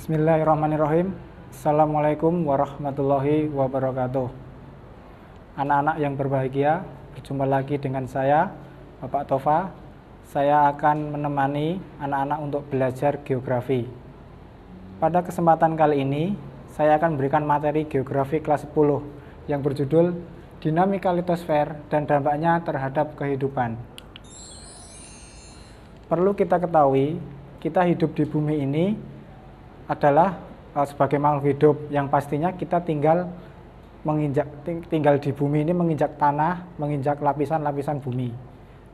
Bismillahirrahmanirrahim. Assalamualaikum warahmatullahi wabarakatuh. Anak-anak yang berbahagia, berjumpa lagi dengan saya, Bapak Tova. Saya akan menemani anak-anak untuk belajar geografi. Pada kesempatan kali ini, saya akan memberikan materi geografi kelas 10 yang berjudul Dinamika Litosfer dan Dampaknya Terhadap Kehidupan. Perlu kita ketahui, kita hidup di bumi ini adalah sebagai makhluk hidup yang pastinya kita tinggal di bumi ini, menginjak tanah, menginjak lapisan-lapisan bumi.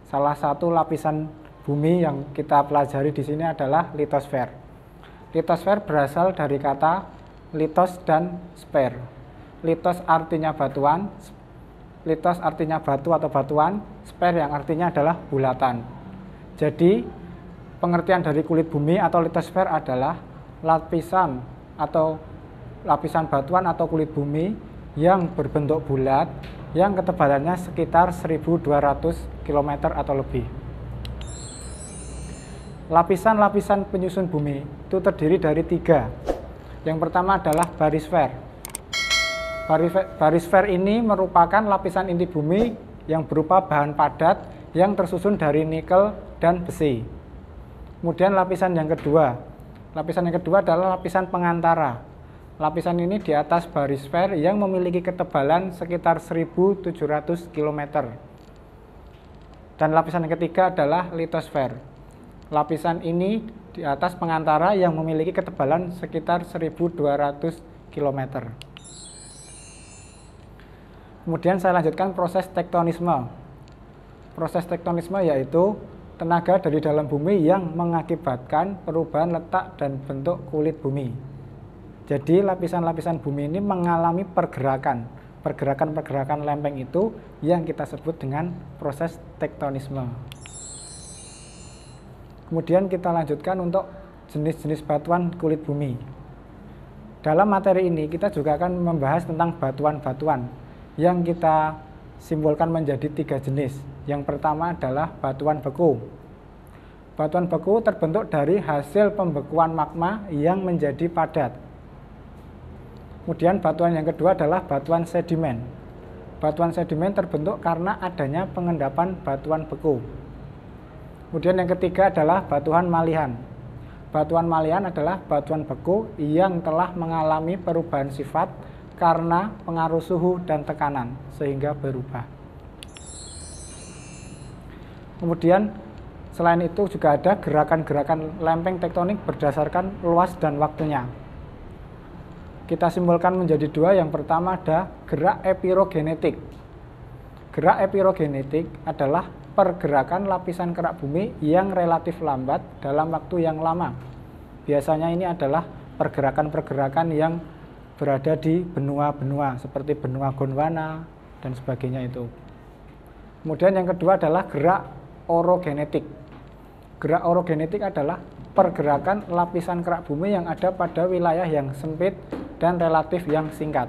Salah satu lapisan bumi yang kita pelajari di sini adalah litosfer. Litosfer berasal dari kata litos dan sfer. Litos artinya batuan, litos artinya batu atau batuan, sfer yang artinya adalah bulatan. Jadi pengertian dari kulit bumi atau litosfer adalah lapisan batuan atau kulit bumi yang berbentuk bulat yang ketebalannya sekitar 1200 km atau lebih. Lapisan-lapisan penyusun bumi itu terdiri dari 3. Yang pertama adalah barisfer. Barisfer ini merupakan lapisan inti bumi yang berupa bahan padat yang tersusun dari nikel dan besi. Kemudian lapisan yang kedua adalah lapisan pengantara. Lapisan ini di atas barisfer yang memiliki ketebalan sekitar 1700 km. Dan lapisan yang ketiga adalah litosfer. Lapisan ini di atas pengantara yang memiliki ketebalan sekitar 1200 km. Kemudian saya lanjutkan proses tektonisme. Proses tektonisme yaitu tenaga dari dalam bumi yang mengakibatkan perubahan letak dan bentuk kulit bumi. Jadi lapisan-lapisan bumi ini mengalami pergerakan lempeng itu yang kita sebut dengan proses tektonisme. Kemudian kita lanjutkan untuk jenis-jenis batuan kulit bumi. Dalam materi ini kita juga akan membahas tentang batuan-batuan yang kita simbolkan menjadi 3 jenis. Yang pertama adalah batuan beku. Batuan beku terbentuk dari hasil pembekuan magma yang menjadi padat. Kemudian batuan yang kedua adalah batuan sedimen. Batuan sedimen terbentuk karena adanya pengendapan batuan beku. Kemudian yang ketiga adalah batuan malihan. Batuan malihan adalah batuan beku yang telah mengalami perubahan sifat karena pengaruh suhu dan tekanan sehingga berubah. Kemudian selain itu juga ada gerakan-gerakan lempeng tektonik berdasarkan luas dan waktunya. Kita simbolkan menjadi 2. Yang pertama ada gerak epirogenetik. Gerak epirogenetik adalah pergerakan lapisan kerak bumi yang relatif lambat dalam waktu yang lama. Biasanya ini adalah pergerakan-pergerakan yang berada di benua-benua seperti benua Gondwana dan sebagainya itu. Kemudian yang kedua adalah gerak orogenetik. Gerak orogenetik adalah pergerakan lapisan kerak bumi yang ada pada wilayah yang sempit dan relatif yang singkat.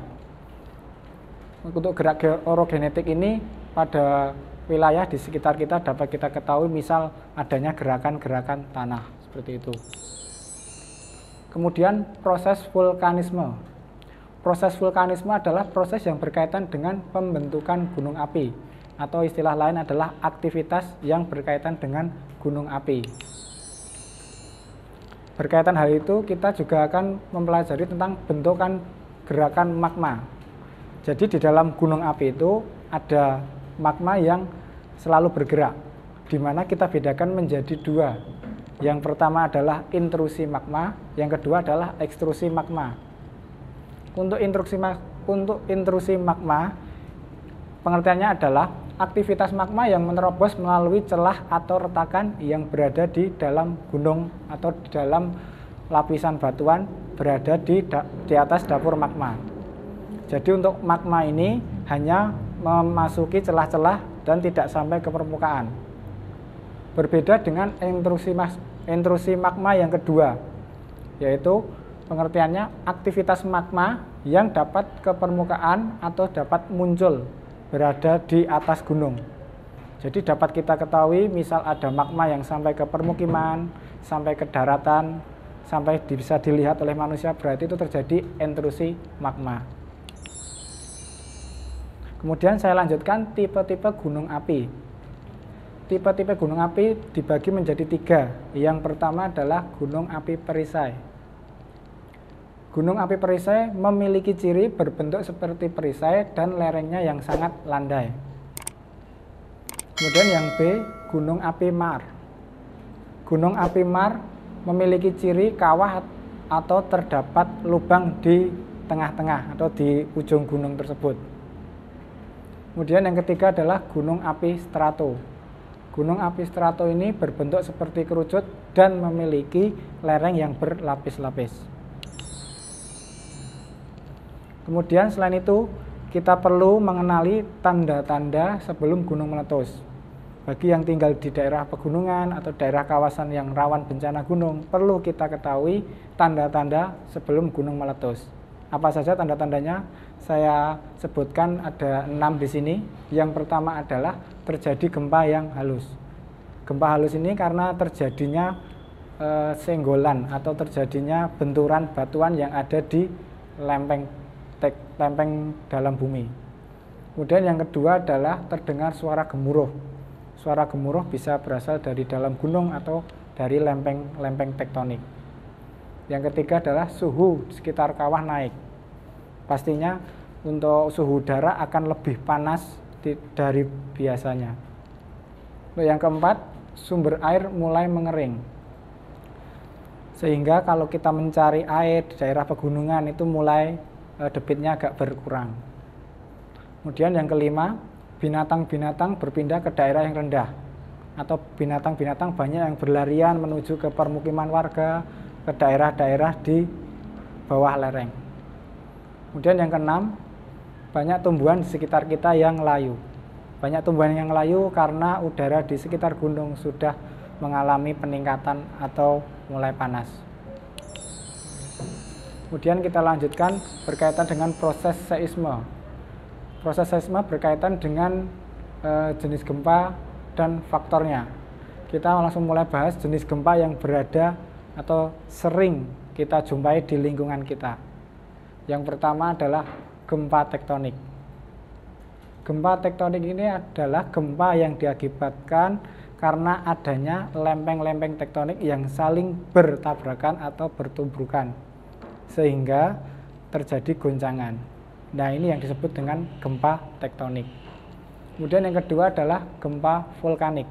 Untuk gerak orogenetik ini pada wilayah di sekitar kita dapat kita ketahui, misal adanya gerakan-gerakan tanah seperti itu. Kemudian proses vulkanisme. Proses vulkanisme adalah proses yang berkaitan dengan pembentukan gunung api, atau istilah lain adalah aktivitas yang berkaitan dengan gunung api. Berkaitan hal itu, kita juga akan mempelajari tentang bentukan gerakan magma. Jadi di dalam gunung api itu ada magma yang selalu bergerak, di mana kita bedakan menjadi 2. Yang pertama adalah intrusi magma, yang kedua adalah ekstrusi magma. Untuk intrusi magma, pengertiannya adalah aktivitas magma yang menerobos melalui celah atau retakan yang berada di dalam gunung atau di dalam lapisan batuan berada di atas dapur magma. Jadi untuk magma ini hanya memasuki celah-celah dan tidak sampai ke permukaan. Berbeda dengan intrusi magma yang kedua, yaitu pengertiannya aktivitas magma yang dapat ke permukaan atau dapat muncul berada di atas gunung. Jadi dapat kita ketahui misal ada magma yang sampai ke permukiman, sampai ke daratan, sampai bisa dilihat oleh manusia, berarti itu terjadi intrusi magma. Kemudian saya lanjutkan tipe-tipe gunung api. Tipe-tipe gunung api dibagi menjadi 3. Yang pertama adalah gunung api perisai. Gunung api perisai memiliki ciri berbentuk seperti perisai dan lerengnya yang sangat landai. Kemudian yang B, gunung api mar. Gunung api mar memiliki ciri kawah atau terdapat lubang di tengah-tengah atau di ujung gunung tersebut. Kemudian yang ketiga adalah gunung api strato. Gunung api strato ini berbentuk seperti kerucut dan memiliki lereng yang berlapis-lapis. Kemudian selain itu, kita perlu mengenali tanda-tanda sebelum gunung meletus. Bagi yang tinggal di daerah pegunungan atau daerah kawasan yang rawan bencana gunung, perlu kita ketahui tanda-tanda sebelum gunung meletus. Apa saja tanda-tandanya? Saya sebutkan ada 6 di sini. Yang pertama adalah terjadi gempa yang halus. Gempa halus ini karena terjadinya senggolan atau terjadinya benturan batuan yang ada di lempeng dalam bumi. Kemudian yang kedua adalah terdengar suara gemuruh. Suara gemuruh bisa berasal dari dalam gunung atau dari lempeng tektonik. Yang ketiga adalah suhu di sekitar kawah naik. Pastinya untuk suhu udara akan lebih panas dari biasanya. Yang keempat, sumber air mulai mengering. Sehingga kalau kita mencari air di daerah pegunungan itu mulai debitnya agak berkurang. Kemudian yang kelima, binatang-binatang berpindah ke daerah yang rendah. Atau binatang-binatang banyak yang berlarian menuju ke permukiman warga, ke daerah-daerah di bawah lereng. Kemudian yang keenam, banyak tumbuhan di sekitar kita yang layu. Banyak tumbuhan yang layu karena udara di sekitar gunung sudah mengalami peningkatan atau mulai panas. Kemudian kita lanjutkan berkaitan dengan proses seisme. Proses seisme berkaitan dengan jenis gempa dan faktornya. Kita langsung mulai bahas jenis gempa yang berada atau sering kita jumpai di lingkungan kita. Yang pertama adalah gempa tektonik. Gempa tektonik ini adalah gempa yang diakibatkan karena adanya lempeng-lempeng tektonik yang saling bertabrakan atau bertumbukan, sehingga terjadi goncangan. Nah, ini yang disebut dengan gempa tektonik. Kemudian yang kedua adalah gempa vulkanik.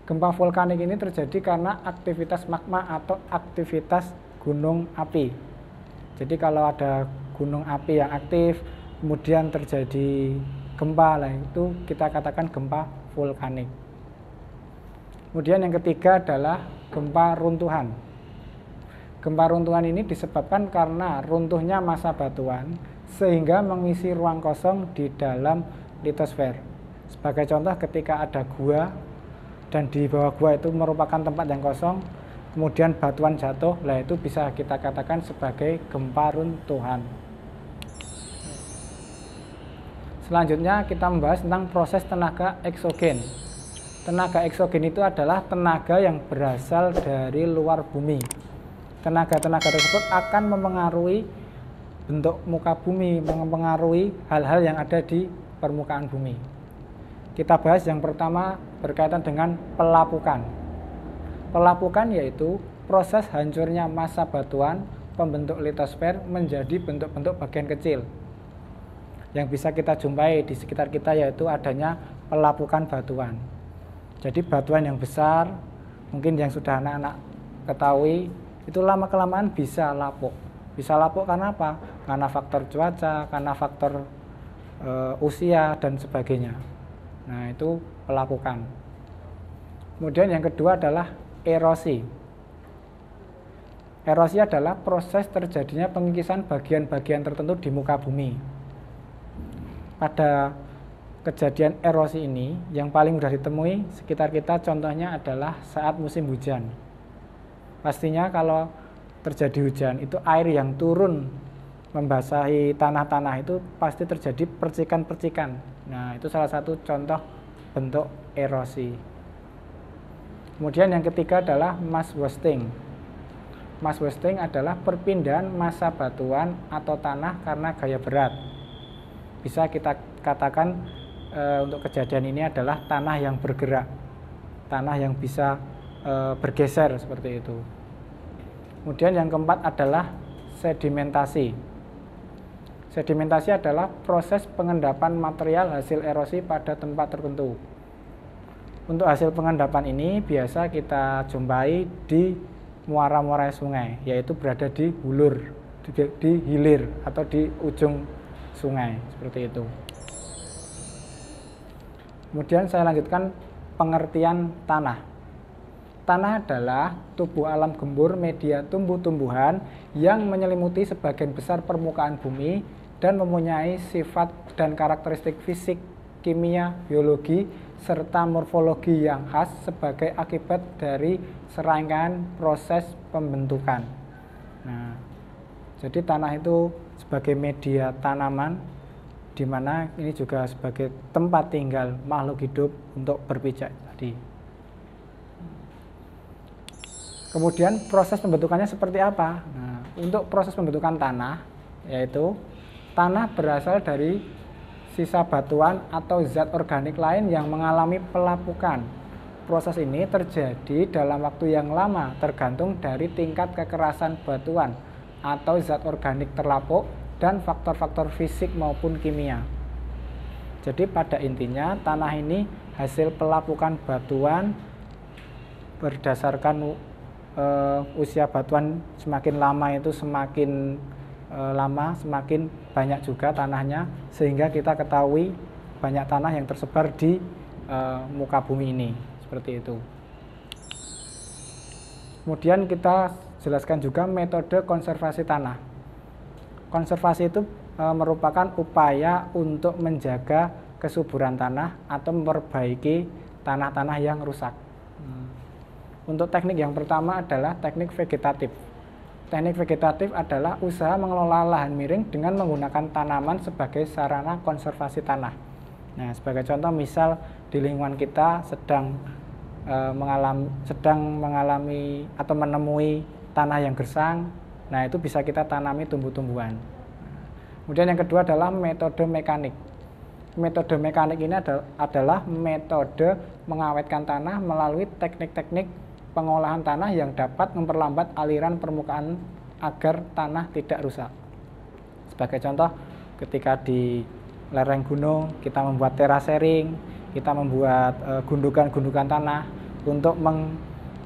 Gempa vulkanik ini terjadi karena aktivitas magma atau aktivitas gunung api. Jadi kalau ada gunung api yang aktif, kemudian terjadi gempa, itu kita katakan gempa vulkanik. Kemudian yang ketiga adalah gempa runtuhan. Gempa runtuhan ini disebabkan karena runtuhnya massa batuan sehingga mengisi ruang kosong di dalam litosfer. Sebagai contoh, ketika ada gua dan di bawah gua itu merupakan tempat yang kosong, kemudian batuan jatuh, itu bisa kita katakan sebagai gempa runtuhan. Selanjutnya kita membahas tentang proses tenaga eksogen. Tenaga eksogen itu adalah tenaga yang berasal dari luar bumi. Tenaga-tenaga tersebut akan mempengaruhi bentuk muka bumi, mempengaruhi hal-hal yang ada di permukaan bumi. Kita bahas yang pertama berkaitan dengan pelapukan. Pelapukan yaitu proses hancurnya massa batuan pembentuk litosfer menjadi bentuk-bentuk bagian kecil. Yang bisa kita jumpai di sekitar kita yaitu adanya pelapukan batuan. Jadi batuan yang besar, mungkin yang sudah anak-anak ketahui, itu lama-kelamaan bisa lapuk. Bisa lapuk karena apa? Karena faktor cuaca, karena faktor usia, dan sebagainya. Nah, itu pelapukan. Kemudian yang kedua adalah erosi. Erosi adalah proses terjadinya pengikisan bagian-bagian tertentu di muka bumi. Pada kejadian erosi ini, yang paling mudah ditemui sekitar kita contohnya adalah saat musim hujan. Pastinya kalau terjadi hujan, itu air yang turun membasahi tanah-tanah itu pasti terjadi percikan-percikan. Nah, itu salah satu contoh bentuk erosi. Kemudian yang ketiga adalah mass wasting. mass wasting adalah perpindahan massa batuan atau tanah karena gaya berat. Bisa kita katakan untuk kejadian ini adalah tanah yang bergerak, tanah yang bisa bergeser seperti itu. Kemudian yang keempat adalah sedimentasi. Sedimentasi adalah proses pengendapan material hasil erosi pada tempat tertentu. Untuk hasil pengendapan ini biasa kita jumpai di muara-muara sungai, yaitu berada di hulur, di hilir atau di ujung sungai, seperti itu. Kemudian saya lanjutkan pengertian tanah. Tanah adalah tubuh alam gembur media tumbuh-tumbuhan yang menyelimuti sebagian besar permukaan bumi dan mempunyai sifat dan karakteristik fisik, kimia, biologi, serta morfologi yang khas sebagai akibat dari serangkaian proses pembentukan. Nah, jadi tanah itu sebagai media tanaman, di mana ini juga sebagai tempat tinggal makhluk hidup untuk berpijak tadi. Kemudian proses pembentukannya seperti apa? Nah, untuk proses pembentukan tanah, yaitu tanah berasal dari sisa batuan atau zat organik lain yang mengalami pelapukan. Proses ini terjadi dalam waktu yang lama tergantung dari tingkat kekerasan batuan atau zat organik terlapuk dan faktor-faktor fisik maupun kimia. Jadi pada intinya tanah ini hasil pelapukan batuan berdasarkan usia batuan semakin lama itu semakin lama semakin banyak juga tanahnya, sehingga kita ketahui banyak tanah yang tersebar di muka bumi ini, seperti itu. Kemudian kita jelaskan juga metode konservasi tanah. Konservasi itu merupakan upaya untuk menjaga kesuburan tanah atau memperbaiki tanah-tanah yang rusak. Untuk teknik yang pertama adalah teknik vegetatif. Teknik vegetatif adalah usaha mengelola lahan miring dengan menggunakan tanaman sebagai sarana konservasi tanah. Nah, sebagai contoh misal di lingkungan kita sedang mengalami atau menemui tanah yang gersang, nah itu bisa kita tanami tumbuh-tumbuhan. Kemudian yang kedua adalah metode mekanik. Metode mekanik ini adalah metode mengawetkan tanah melalui teknik-teknik pengolahan tanah yang dapat memperlambat aliran permukaan agar tanah tidak rusak. Sebagai contoh, ketika di lereng gunung kita membuat terasering, kita membuat gundukan-gundukan tanah untuk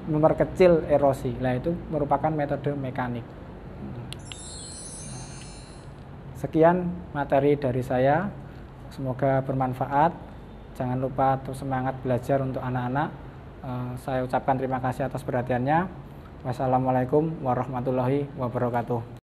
memperkecil erosi. Nah, itu merupakan metode mekanik. Sekian materi dari saya. Semoga bermanfaat. Jangan lupa terus semangat belajar untuk anak-anak. Saya ucapkan terima kasih atas perhatiannya. Wassalamualaikum warahmatullahi wabarakatuh.